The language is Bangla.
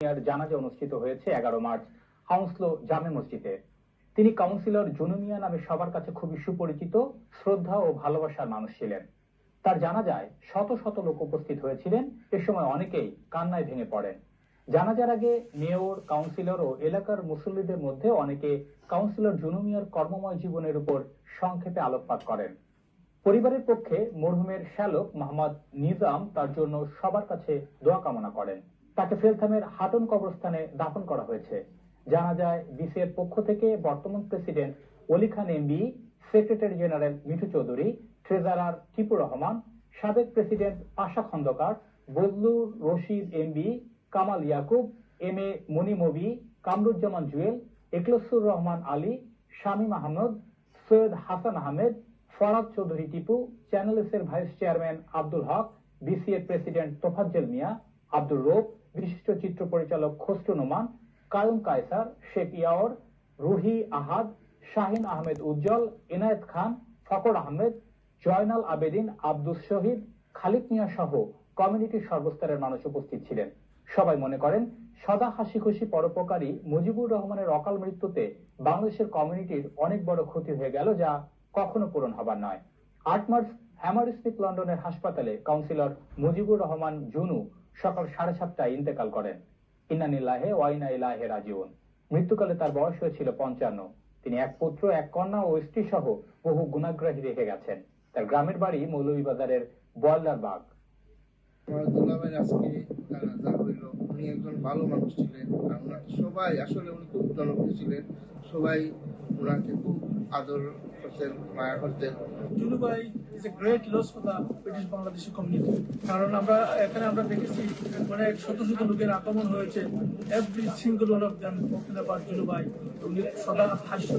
মিয়ার জানাজা অনুষ্ঠিত হয়েছে 11 মার্চ হাউন্সলো জামে মসজিদে। তিনি কাউন্সিলর জুনু মিয়া নামে সবার কাছে খুবই সুপরিচিত, শ্রদ্ধা ও ভালোবাসার মানুষ ছিলেন। তার জানাজায় শত শত লোক উপস্থিত হয়েছিলেন। এ সময় অনেকেই কান্নায় ভেঙে পড়েন। জানাজার আগে মেয়র, কাউন্সিলর ও এলাকার মুসল্লিদের মধ্যে অনেকে কাউন্সিলর জুনু মিয়ার কর্মময় জীবনের উপর সংক্ষেপে আলোকপাত করেন। পরিবারের পক্ষে মরহুমের শ্যালক মোহাম্মদ নিজাম তার জন্য সবার কাছে দোয়া কামনা করেন। তাকে ফেলথামের হাটন কবরস্থানে দাফন করা হয়েছে। জানাজায় বিসিএর পক্ষ থেকে বর্তমান president Oli Khan MBE, secretary general Mithu Chowdhury, treasurer Tipur Rahman, সাবেক president Asha Khondokar, Bazlur Rashid MBE, Kamal Yakub, M A মনিমবি, কামরুজ্জামান জুয়েল, একলসুর রহমান আলী, শামীম আহমদ, সৈয়দ হাসান আহমেদ, ফরাদ চৌধুরী টিপু, চ্যানেলসের ভাইস চেয়ারম্যান আব্দুল হক, বিসিএর প্রেসিডেন্ট তোফাজ্জল মিয়া, আব্দুর রৌফ, বিশিষ্ট চিত্র পরিচালক খসরু নোমান, কায়ুম কায়সার, শেখ ইয়াওর, রুহি আহাদ, শাহিন আহমেদ উজ্জ্বল, এনায়েত খান, ফকর আহমেদ, জয়নাল আবেদিন, আব্দুস শহীদ, খালিদ মিয়া সহ কমিউনিটির সর্বস্তরের মানুষ উপস্থিত ছিলেন। সবাই মনে করেন সদা হাসি খুশি পরোপকারী মুজিবুর রহমানের অকাল মৃত্যুতে বাংলাদেশের কমিউনিটির অনেক বড় ক্ষতি হয়ে গেল, যা কখনো পূরণ হবার নয়। 8 মার্চ হ্যামারস্মিথ লন্ডনের হাসপাতালে কাউন্সিলর মুজিবুর রহমান জুনু সকাল 7:30টায় ইন্তেকাল করেন। ইন্না লিল্লাহি ওয়া ইন্না ইলাইহি রাজিউন। মৃত্যুকালে তার বয়স হয়েছিল 55। তিনি এক পুত্র, এক কন্যা ও স্ত্রী সহ বহু গুণাগ্রাহী রেখে গেছেন। তার গ্রামের বাড়ি মৌলভীবাজারের বয়লার বাগ। উনি একজন ভালো মানুষ ছিলেন, সবাই আসলে উনি খুব জনপ্রিয় ছিলেন, সবাই ওনাকে খুব আদর করতেন, মায়া করতেন। জুনু ভাই is a great loss for the British Bangladeshi community. কারণ আমরা দেখেছি অনেক শত শত লোকের আক্রমণ হয়েছে। Every single one of them Junu ভাই, উনি সদা হাস্য